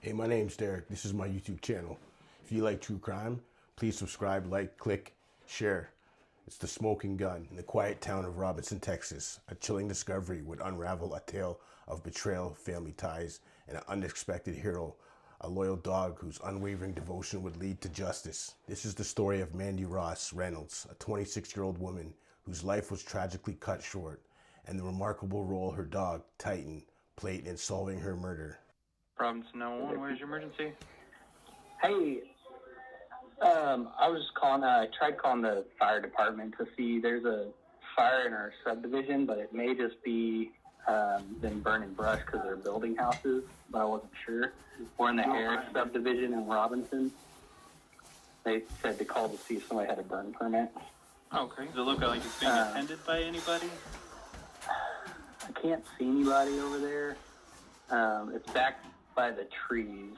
Hey, my name's Derek. This is my YouTube channel. If you like true crime, please subscribe, like, click, share. It's The Smoking Gun in the quiet town of Robinson, Texas. A chilling discovery would unravel a tale of betrayal, family ties, and an unexpected hero, a loyal dog whose unwavering devotion would lead to justice. This is the story of Mandy Rose Reynolds, a 26-year-old woman whose life was tragically cut short, and the remarkable role her dog, Titan, played in solving her murder. Robinson 911, where's your emergency? Hey, I was calling, I tried calling the fire department to see there's a fire in our subdivision, but it may just be been burning brush because they're building houses, but I wasn't sure. We're in the Harris subdivision in Robinson. They said to call to see if somebody had a burn permit. Okay. Does it look like it's being attended by anybody? I can't see anybody over there. It's back by the trees.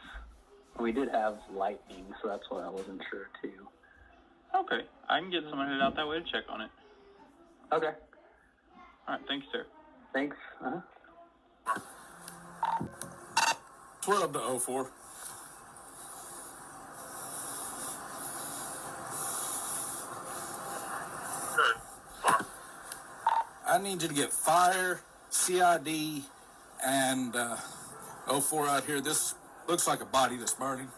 We did have lightning, so that's why I wasn't sure too. Okay. I can get someone headed out that way to check on it. Okay. All right. Thank you, sir. Thanks. What up to 04? I need you to get fire, CID, and 04 out here. This looks like a body that's burning.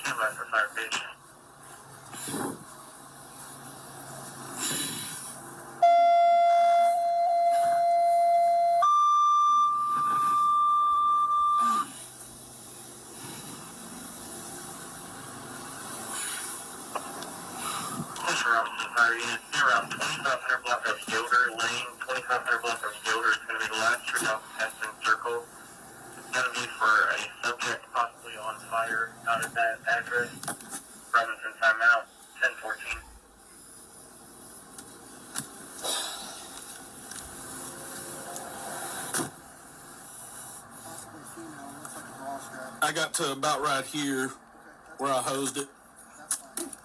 Stand by for fire, bitch. Fire unit, near around 2500 block of Gilder Lane, 2500 block of Gilder is going to be the last 3,000 testing circle. It's going to be for a subject possibly on fire out at that address. Robinson timeout, 10:14. I got to about right here where I hosed it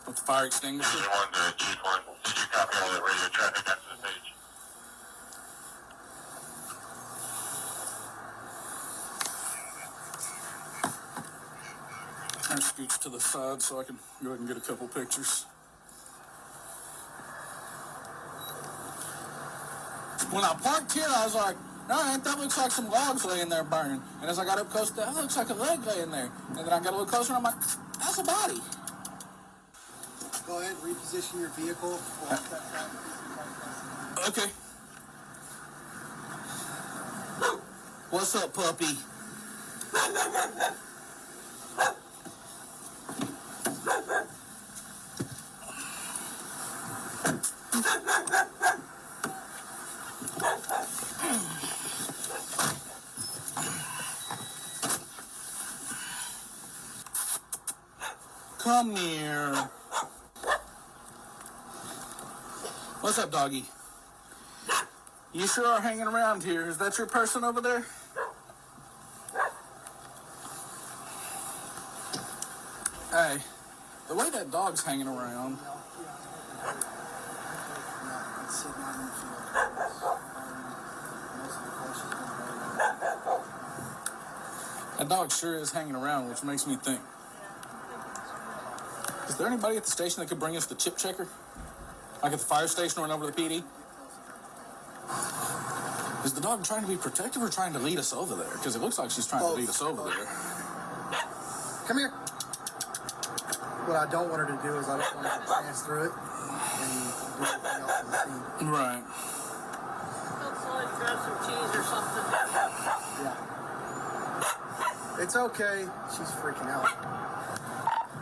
with the fire extinguisher. Did you copy all that radio traffic after the page? I scooch to the side so I can go ahead and get a couple pictures. When I parked here, I was like, alright, that looks like some logs laying there burning. And as I got up close, that looks like a leg laying there. And then I got a little closer and I'm like, that's a body. Go ahead, reposition your vehicle. Okay. What's up, puppy? Come here. What's up, doggy? You sure are hanging around here. Is that your person over there? Hey, the way that dog's hanging around. That dog sure is hanging around, which makes me think. Is there anybody at the station that could bring us the chip checker? Like at the fire station or over the PD? Is the dog trying to be protective or trying to lead us over there? Because it looks like she's trying to lead us over there. Come here. What I don't want her to do is I don't want her to pass through it and do everything else in the scene. Right. Looks like grab some cheese or something. Yeah. It's okay. She's freaking out.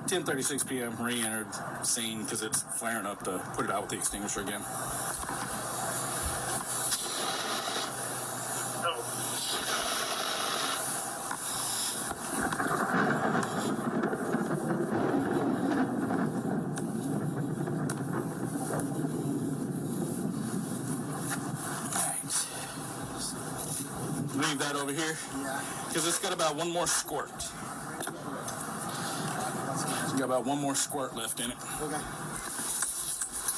10:36 p.m. re-entered scene because it's flaring up to put it out with the extinguisher again. Leave that over here? Yeah. Because it's got about one more squirt. got about one more squirt left in it. Okay.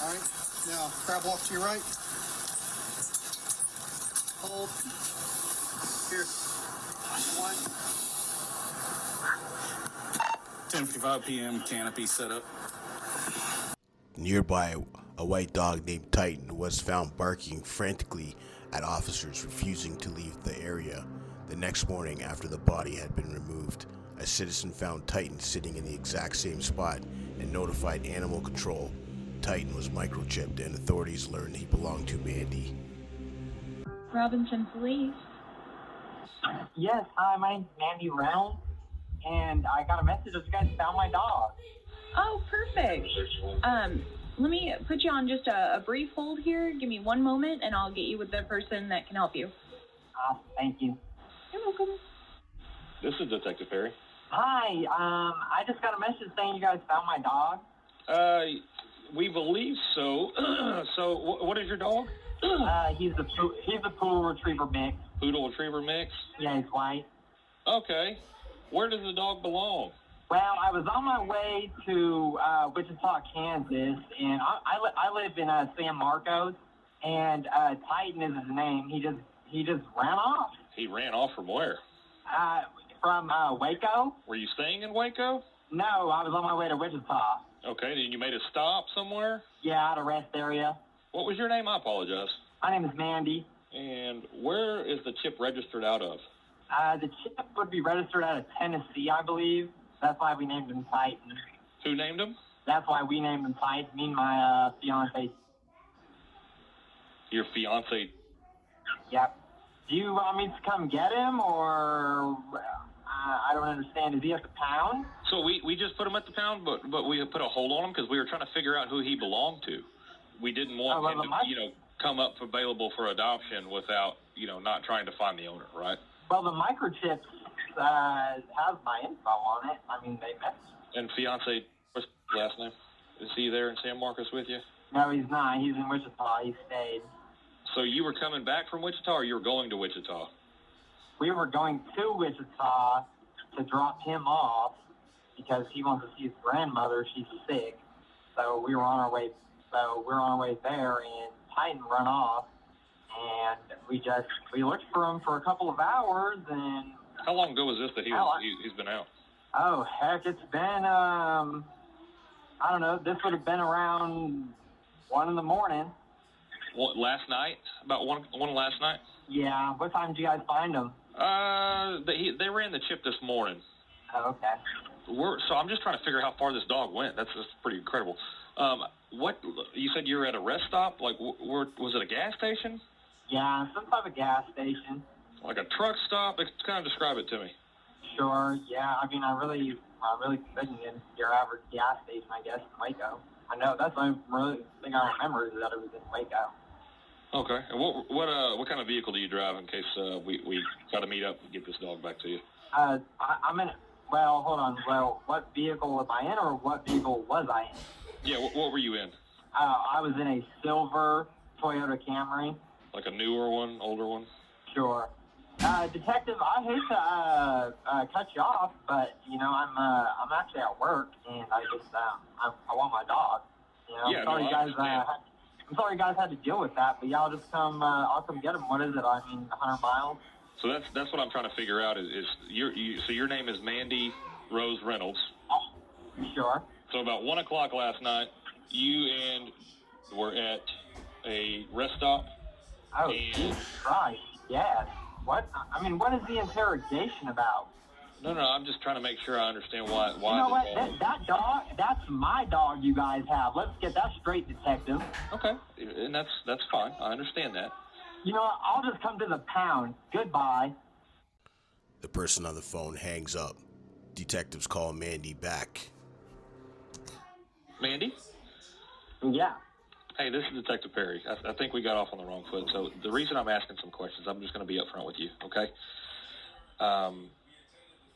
All right. Now, crab walk to your right. Hold. Here. 1. 10:55 p.m. Canopy set up. Nearby, a white dog named Titan was found barking frantically at officers refusing to leave the area. The next morning, after the body had been removed, a citizen found Titan sitting in the exact same spot and notified animal control. Titan was microchipped and authorities learned he belonged to Mandy. Robinson Police. Yes, hi, my name's Mandy Reynolds, and I got a message that you guys found my dog. Oh, perfect. Let me put you on just a brief hold here. Give me one moment, and I'll get you with the person that can help you. Thank you. You're welcome. This is Detective Perry. Hi, I just got a message saying you guys found my dog. We believe so. So, what is your dog? He's a poodle retriever mix. Poodle retriever mix? Yeah, he's white. Okay. Where does the dog belong? Well, I was on my way to Wichita, Kansas, and I live in San Marcos, and Titan is his name. He just ran off. He ran off from where? From Waco. Were you staying in Waco? No, I was on my way to Wichita. Okay, then you made a stop somewhere? Yeah, at a rest area. What was your name? I apologize. My name is Mandy. And where is the chip registered out of? The chip would be registered out of Tennessee, I believe. That's why we named him Titan. Who named him? That's why we named him Titan. Me and my fiance. Your fiance. Yep. Do you want me to come get him, or I don't understand. Is he at the pound? So we just put him at the pound, but we put a hold on him because we were trying to figure out who he belonged to. We didn't want him to, come up available for adoption without, not trying to find the owner, right? Well, the microchips has my info on it. I mean, they messaged. And fiance, what's his last name? Is he there in San Marcos with you? No, he's not. He's in Wichita. He stayed. So you were coming back from Wichita, or you were going to Wichita? We were going to Wichita to drop him off because he wants to see his grandmother. She's sick. So we were on our way. So we're on our way there, and Titan run off, and we looked for him for a couple of hours. And how long ago was this that he's been out? Oh heck, it's been I don't know. This would have been around 1 in the morning. What, last night? About one last night? Yeah. What time did you guys find him? They ran the chip this morning. Oh, okay. So I'm just trying to figure out how far this dog went. That's pretty incredible. What you said you were at a rest stop? Like, was it a gas station? Yeah, some type of gas station. Like a truck stop? Kind of describe it to me. Sure. Yeah. I mean, I really couldn't in your average gas station, I guess, in Waco. I know that's the only thing I remember is that it was in Waco. Okay. And what kind of vehicle do you drive in case we got to meet up and get this dog back to you? I'm in. Well, hold on. Well, what vehicle was I in, or what vehicle was I in? Yeah. What were you in? I was in a silver Toyota Camry. Like a newer one, older one? Sure. Detective, I hate to cut you off, but I'm actually at work, and I just I want my dog. Yeah, I'm sorry you guys had to deal with that, but y'all just come. I'll come get him. What is it? I mean, 100 miles. So that's what I'm trying to figure out. Is so your name is Mandy Rose Reynolds? Oh, sure. So about 1 o'clock last night, you were at a rest stop. Oh, Jesus Christ! Yes. What? I mean, what is the interrogation about? No, I'm just trying to make sure I understand why. You know what? That dog, that's my dog you guys have. Let's get that straight, detective. Okay, and that's fine. I understand that. You know what? I'll just come to the pound. Goodbye. The person on the phone hangs up. Detectives call Mandy back. Mandy? Yeah. Hey, this is Detective Perry. I think we got off on the wrong foot. So the reason I'm asking some questions, I'm just going to be upfront with you, okay?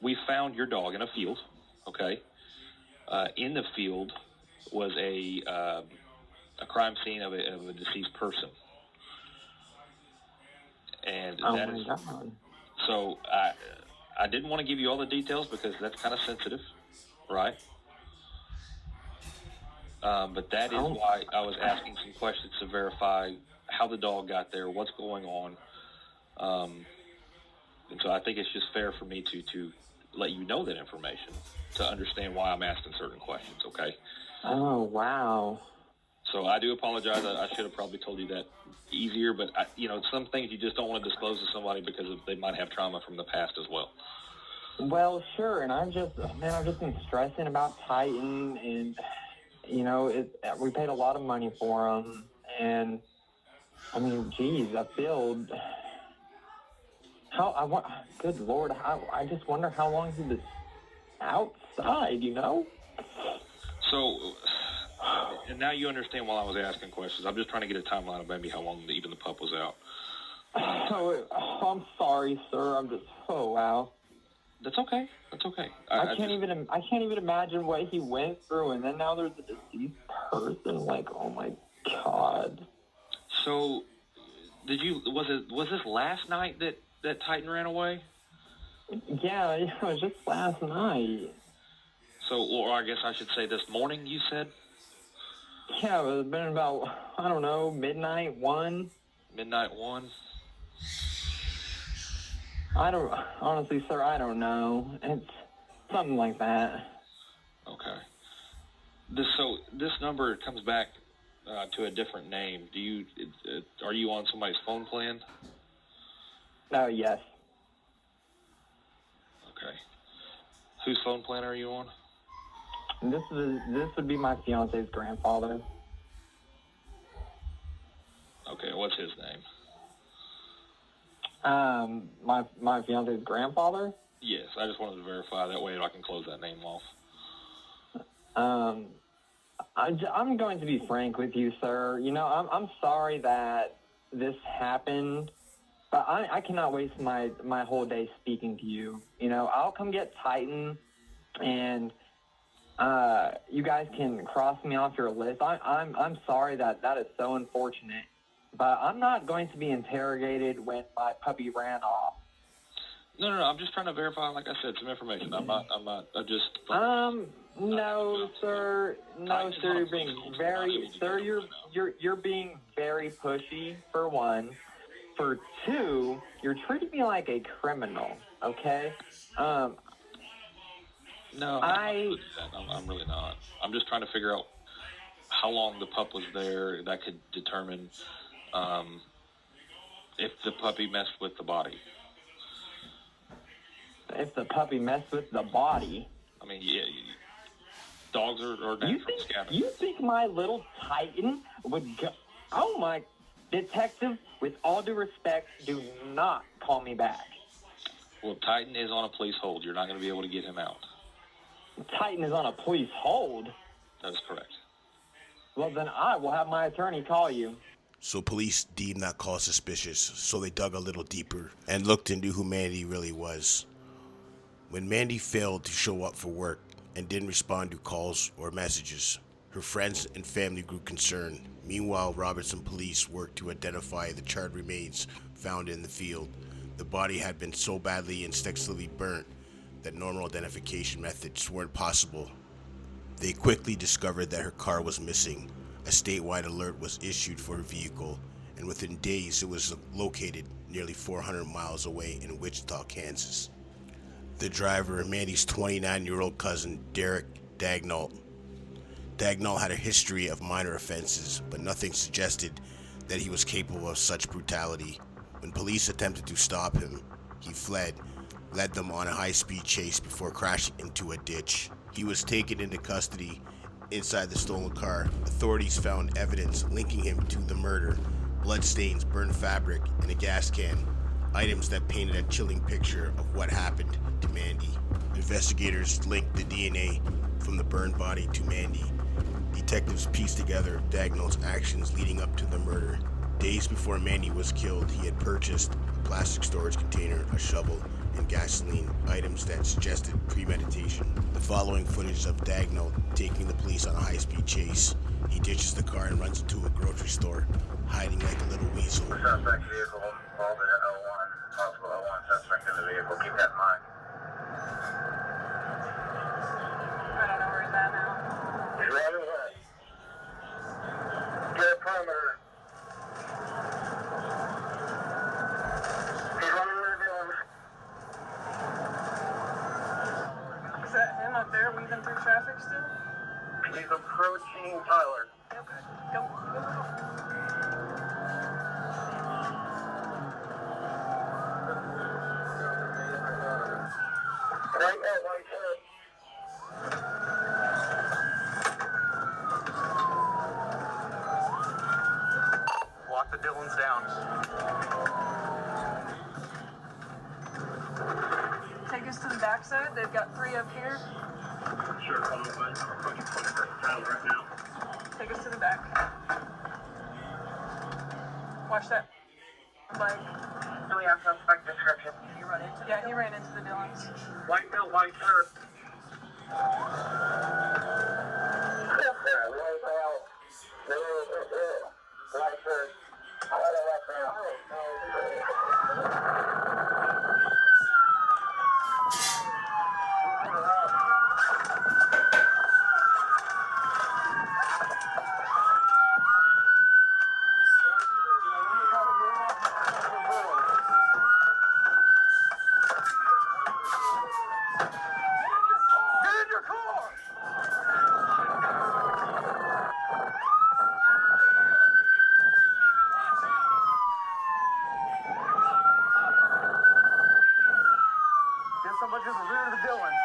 We found your dog in a field, okay? In the field was a crime scene of a deceased person. And that is... So I didn't want to give you all the details because that's kind of sensitive, right? But that is why I was asking some questions to verify how the dog got there, what's going on. And so I think it's just fair for me to let you know that information to understand why I'm asking certain questions, okay? Oh, wow. So I do apologize. I should have probably told you that easier, but, some things you just don't want to disclose to somebody because they might have trauma from the past as well. Well, sure, and I've just been stressing about Titan, and, we paid a lot of money for him, and, I mean, geez, I feel... Good Lord, I just wonder how long he was outside, So, and now you understand why I was asking questions. I'm just trying to get a timeline of maybe how long even the pup was out. I'm sorry, sir. Oh, wow. That's okay. That's okay. I can't even imagine what he went through, and then now there's a deceased person. Like, oh my God. So, was this last night that Titan ran away? Yeah, it was just last night. So, or I guess I should say this morning, you said? Yeah, it was been about, I don't know, midnight, 1. Midnight 1? Honestly, sir, I don't know. It's something like that. Okay. This number comes back to a different name. Are you on somebody's phone plan? Oh, yes. Okay. Whose phone plan are you on? This would be my fiance's grandfather. Okay, what's his name? My fiance's grandfather? Yes, I just wanted to verify. That way I can close that name off. I'm going to be frank with you, sir. I'm sorry that this happened, but I cannot waste my whole day speaking to you. I'll come get Titan, and you guys can cross me off your list. I'm sorry that is so unfortunate, but I'm not going to be interrogated when my puppy ran off. No, I'm just trying to verify, like I said, some information. No, sir. No, sir. You're being you're being very pushy, for one. For two, you're treating me like a criminal, okay? No, I'm really not. I'm just trying to figure out how long the pup was there. That could determine if the puppy messed with the body. If the puppy messed with the body? I mean, yeah, dogs are natural scavengers. You think my little Titan would go... Oh, my... Detective, with all due respect, do not call me back. Well, Titan is on a police hold. You're not going to be able to get him out. Titan is on a police hold? That is correct. Well, then I will have my attorney call you. So police deemed that call suspicious, so they dug a little deeper and looked into who Mandy really was. When Mandy failed to show up for work and didn't respond to calls or messages, her friends and family grew concerned. Meanwhile, Robertson police worked to identify the charred remains found in the field. The body had been so badly and extensively burnt that normal identification methods weren't possible. They quickly discovered that her car was missing. A statewide alert was issued for her vehicle, and within days it was located nearly 400 miles away in Wichita, Kansas. The driver, Mandy's 29-year-old cousin, Derek Dagnall. Dagnall had a history of minor offenses, but nothing suggested that he was capable of such brutality. When police attempted to stop him, he fled, led them on a high-speed chase before crashing into a ditch. He was taken into custody. Inside the stolen car, authorities found evidence linking him to the murder: bloodstains, burned fabric, and a gas can. Items that painted a chilling picture of what happened to Mandy. Investigators linked the DNA from the burned body to Mandy. Detectives pieced together Dagnall's actions leading up to the murder. Days before Mandy was killed, he had purchased a plastic storage container, a shovel, and gasoline, items that suggested premeditation. The following footage of Dagnall taking the police on a high-speed chase. He ditches the car and runs into a grocery store, hiding like a little weasel. Suspect vehicle involved in L1, possible L1 suspect in the vehicle. Keep that in mind. I don't know where he's at now. He's right over there. traffic still? He's approaching Tyler. Okay. Go. Right at White House. Lock the Dillons down. Take us to the backside. They've got 3 up here. Sure, I'm approaching Tyler right now. Take us to the back. Watch that bike. Do we have suspect description? Yeah, he ran into the Dillons. White belt, white shirt. White shirt. Somebody to the rear of the Dillons.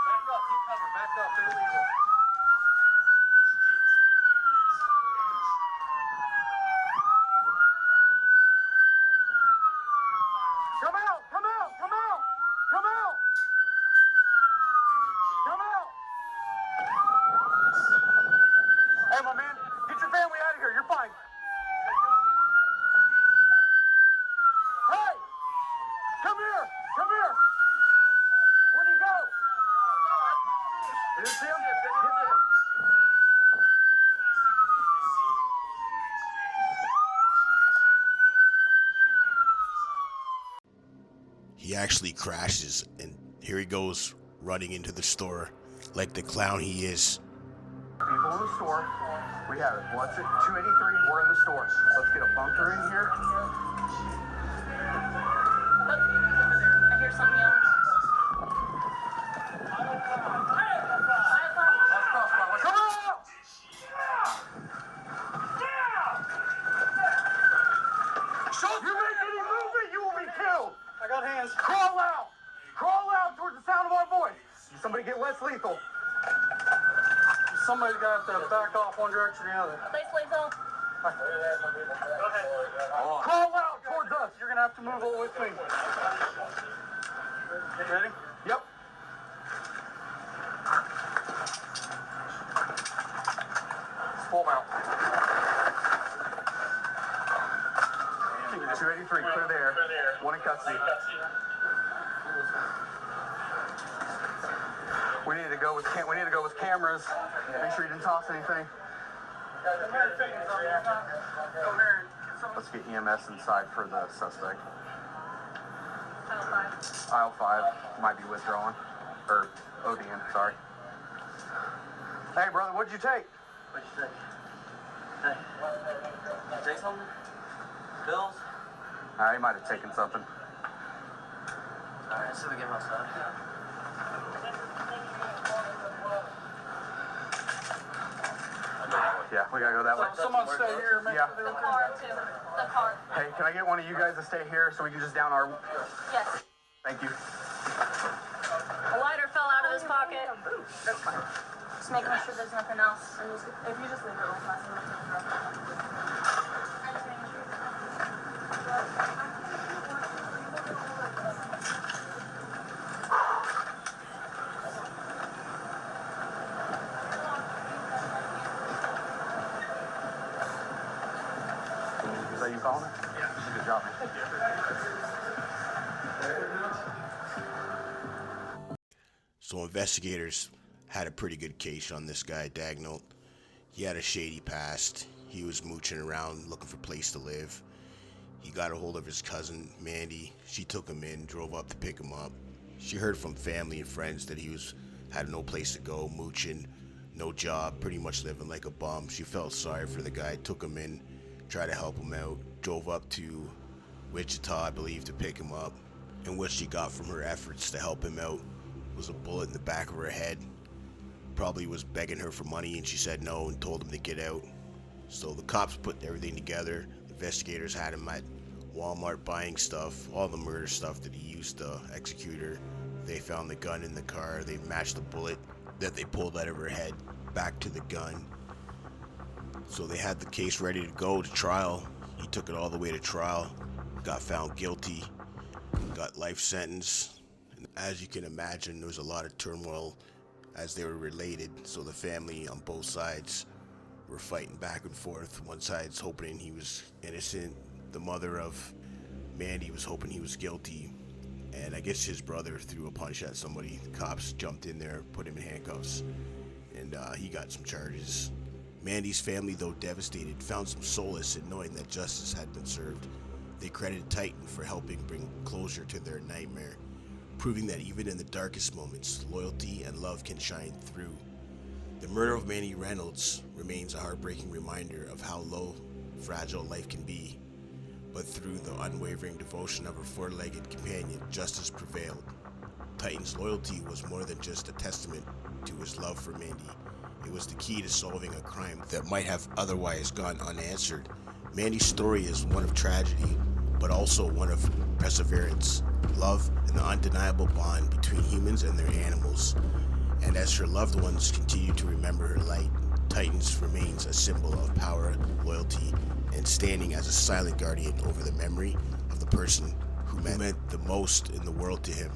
Back up, keep cover, back up, they're illegal. Come out, come out, come out, come out. Come out. Hey, my man, get your family out of here, you're fine. Hey! Come here! Come here! Where'd he go? You didn't see him? He actually crashes, and here he goes running into the store like the clown he is. People in the store. We have it. What's it? 283. We're in the store. Let's get a bunker in here. I hear something else. Come out! You make any movement, you will be killed. I got hands. Crawl out. Crawl out towards the sound of our voice. Somebody get less lethal. Somebody's got to back off one direction or the other. Crawl out towards us. You're gonna have to move over with me. Ready? Yep. Full mount. 283, clear the air. One in custody. We need to go with cameras. Make sure you didn't toss anything. Let's get EMS inside for the suspect. Aisle 5 might be withdrawing. Or ODing, sorry. Hey, brother, what'd you take? What'd you say? Hey, you take something? Bills? He might have taken something. Alright, so we get him outside. Yeah, we gotta go that way. Someone stay here. Make Yeah. sure they're The car, too. The car. Hey, can I get one of you guys to stay here so we can just down our... Yes. Thank you. A lighter fell out of his pocket. That's fine. Just making sure there's nothing else. And if you just leave it like that, Is that you calling it? Yeah. Good job, man. So investigators had a pretty good case on this guy, Dagnall. He had a shady past. He was mooching around looking for a place to live. He got a hold of his cousin, Mandy. She took him in, drove up to pick him up. She heard from family and friends that he had no place to go, mooching, no job, pretty much living like a bum. She felt sorry for the guy, took him in, tried to help him out, drove up to Wichita, I believe, to pick him up. And what she got from her efforts to help him out was a bullet in the back of her head. Probably was begging her for money and she said no and told him to get out. So the cops put everything together. Investigators had him at Walmart buying stuff, all the murder stuff that he used to execute her. They found the gun in the car. They matched the bullet that they pulled out of her head back to the gun. So they had the case ready to go to trial. He took it all the way to trial, got found guilty, got life sentence. And as you can imagine, there was a lot of turmoil as they were related. So the family on both sides were fighting back and forth. One side's hoping he was innocent. The mother of Mandy was hoping he was guilty. And I guess his brother threw a punch at somebody. The cops jumped in there, put him in handcuffs, and he got some charges. Mandy's family, though devastated, found some solace in knowing that justice had been served. They credited Titan for helping bring closure to their nightmare, proving that even in the darkest moments, loyalty and love can shine through. The murder of Mandy Reynolds remains a heartbreaking reminder of how low, fragile life can be. But through the unwavering devotion of her four-legged companion, justice prevailed. Titan's loyalty was more than just a testament to his love for Mandy. It was the key to solving a crime that might have otherwise gone unanswered. Mandy's story is one of tragedy, but also one of perseverance, love, and the undeniable bond between humans and their animals. And as her loved ones continue to remember her light, Titans remains a symbol of power, loyalty, and standing as a silent guardian over the memory of the person who meant the most in the world to him.